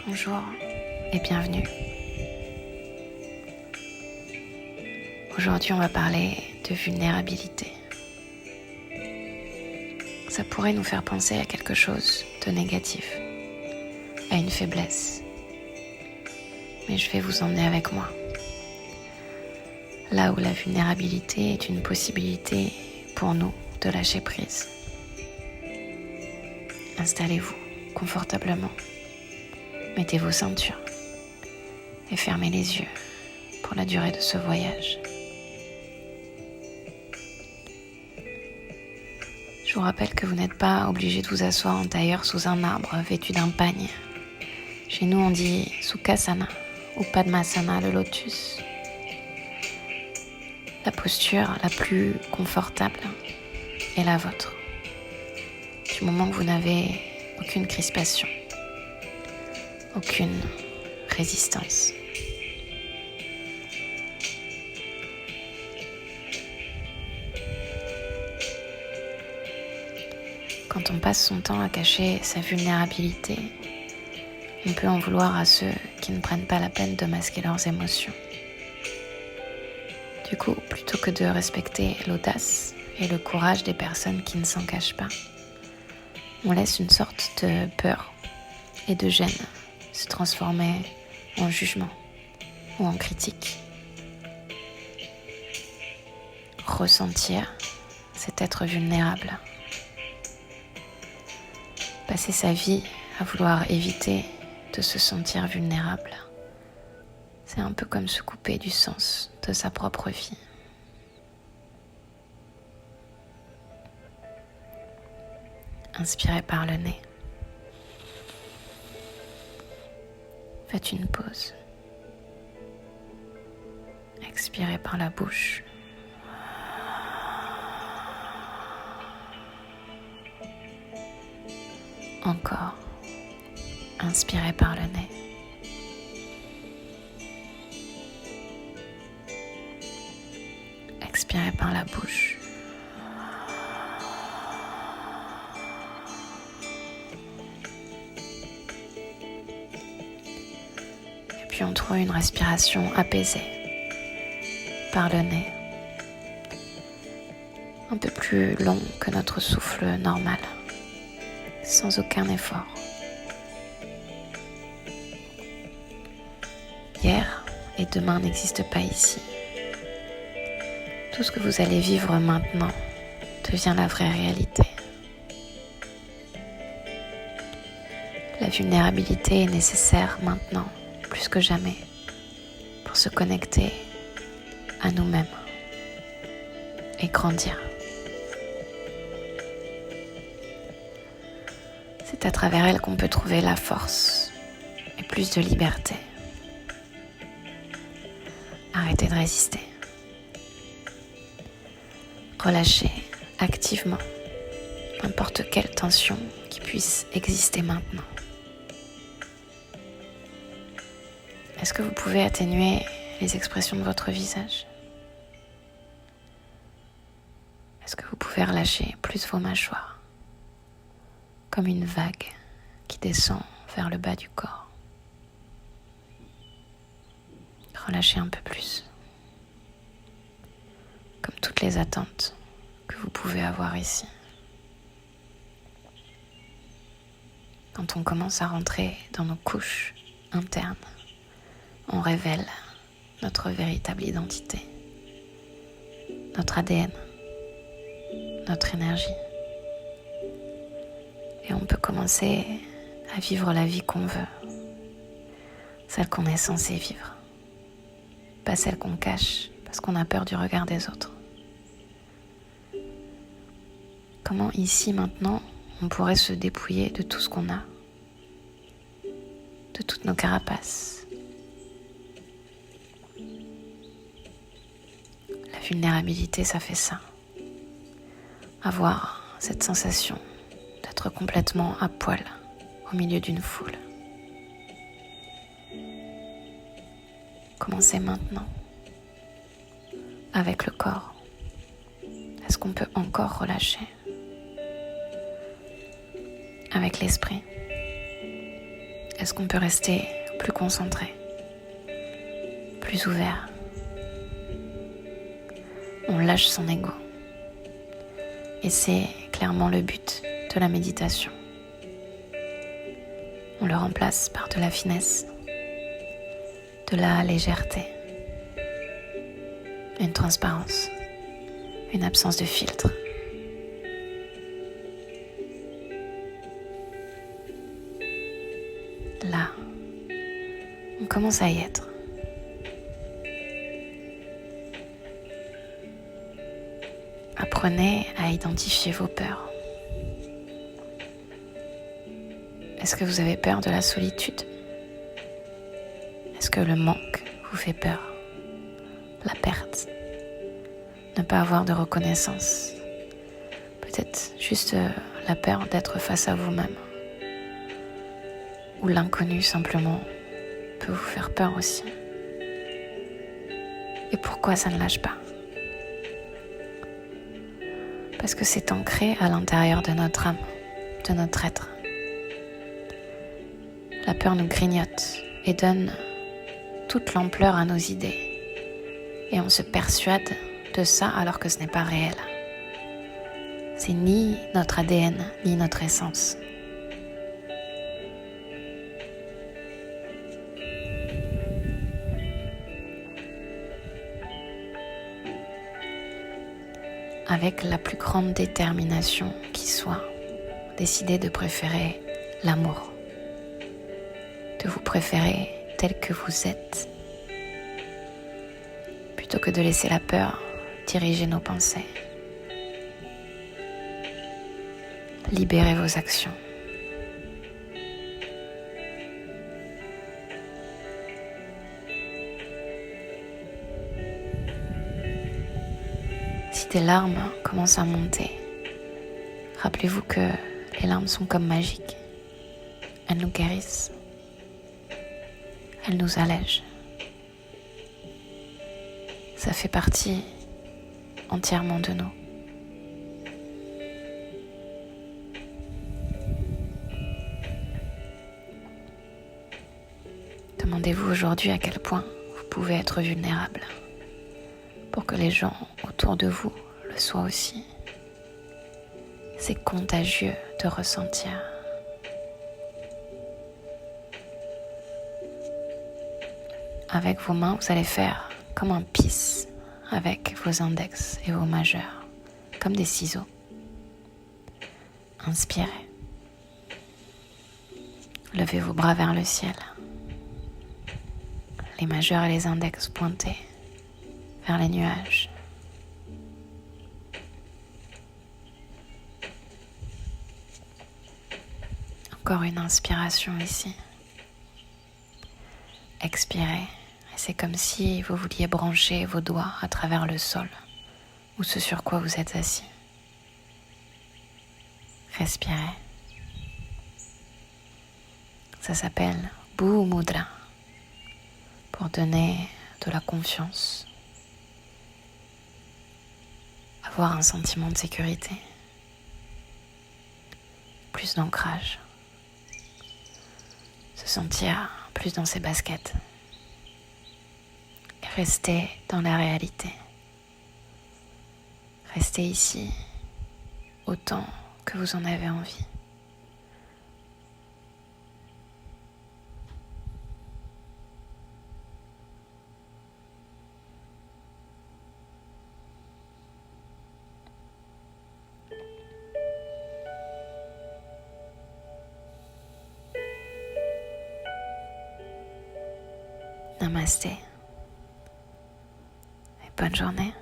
Bonjour et bienvenue. Aujourd'hui, on va parler de vulnérabilité. Ça pourrait nous faire penser à quelque chose de négatif, à une faiblesse. Mais je vais vous emmener avec moi. Là où la vulnérabilité est une possibilité pour nous de lâcher prise. Installez-vous confortablement. Mettez vos ceintures et fermez les yeux pour la durée de ce voyage. Je vous rappelle que vous n'êtes pas obligé de vous asseoir en tailleur sous un arbre vêtu d'un pagne. Chez nous, on dit Sukhasana ou Padmasana, le lotus. La posture la plus confortable est la vôtre, du moment que vous n'avez aucune crispation, aucune résistance. Quand on passe son temps à cacher sa vulnérabilité, on peut en vouloir à ceux qui ne prennent pas la peine de masquer leurs émotions. Du coup, plutôt que de respecter l'audace et le courage des personnes qui ne s'en cachent pas, on laisse une sorte de peur et de gêne se transformer en jugement ou en critique. Ressentir, c'est être vulnérable. Passer sa vie à vouloir éviter de se sentir vulnérable, c'est un peu comme se couper du sens de sa propre vie. Inspirez par le nez. Faites une pause. Expirez par la bouche. Encore. Inspirez par le nez. Expirez par la bouche. Et puis on trouve une respiration apaisée par le nez. Un peu plus long que notre souffle normal, sans aucun effort. Hier et demain n'existent pas ici. Tout ce que vous allez vivre maintenant devient la vraie réalité. La vulnérabilité est nécessaire maintenant, plus que jamais, pour se connecter à nous-mêmes et grandir. C'est à travers elle qu'on peut trouver la force et plus de liberté. Arrêtez de résister. Relâchez activement n'importe quelle tension qui puisse exister maintenant. Est-ce que vous pouvez atténuer les expressions de votre visage? Est-ce que vous pouvez relâcher plus vos mâchoires, comme une vague qui descend vers le bas du corps? Relâchez un peu plus, comme toutes les attentes que vous pouvez avoir ici. Quand on commence à rentrer dans nos couches internes, on révèle notre véritable identité, notre ADN, notre énergie. Et on peut commencer à vivre la vie qu'on veut, celle qu'on est censé vivre, pas celle qu'on cache parce qu'on a peur du regard des autres. Comment ici maintenant on pourrait se dépouiller de tout ce qu'on a, de toutes nos carapaces. La vulnérabilité, ça fait ça. Avoir cette sensation d'être complètement à poil au milieu d'une foule. Commencez maintenant avec le corps. Est-ce qu'on peut encore relâcher? Avec l'esprit. est-ce qu'on peut rester plus concentré, plus ouvert? On lâche son ego. Et c'est clairement le but de la méditation. On le remplace par de la finesse, de la légèreté, une transparence, une absence de filtre. Là, on commence à y être. Apprenez à identifier vos peurs. Est-ce que vous avez peur de la solitude? Est-ce que le manque vous fait peur? La perte? Ne pas avoir de reconnaissance? Peut-être juste la peur d'être face à vous-même. Ou l'inconnu simplement peut vous faire peur aussi. Et pourquoi ça ne lâche pas? Parce que c'est ancré à l'intérieur de notre âme, de notre être. La peur nous grignote et donne toute l'ampleur à nos idées. Et on se persuade de ça alors que ce n'est pas réel. C'est ni notre ADN, ni notre essence. Avec la plus grande détermination qui soit, décidez de préférer l'amour, de vous préférer tel que vous êtes, plutôt que de laisser la peur diriger nos pensées. Libérez vos actions. Si des larmes commencent à monter, rappelez-vous que les larmes sont comme magiques. Elles nous guérissent. Elles nous allègent. Ça fait partie entièrement de nous. Demandez-vous aujourd'hui à quel point vous pouvez être vulnérable pour que les gens autour de vous le soient aussi. C'est contagieux de ressentir. Avec vos mains, vous allez faire comme un pisse avec vos index et vos majeurs, comme des ciseaux. Inspirez. Levez vos bras vers le ciel. Les majeurs et les index pointés vers les nuages. Encore une inspiration ici. Expirez. Et c'est comme si vous vouliez brancher vos doigts à travers le sol ou ce sur quoi vous êtes assis. Respirez. Ça s'appelle Bhu Mudra pour donner de la confiance, avoir un sentiment de sécurité, plus d'ancrage, se sentir plus dans ses baskets, rester dans la réalité, rester ici autant que vous en avez envie. Namasté et bonne journée.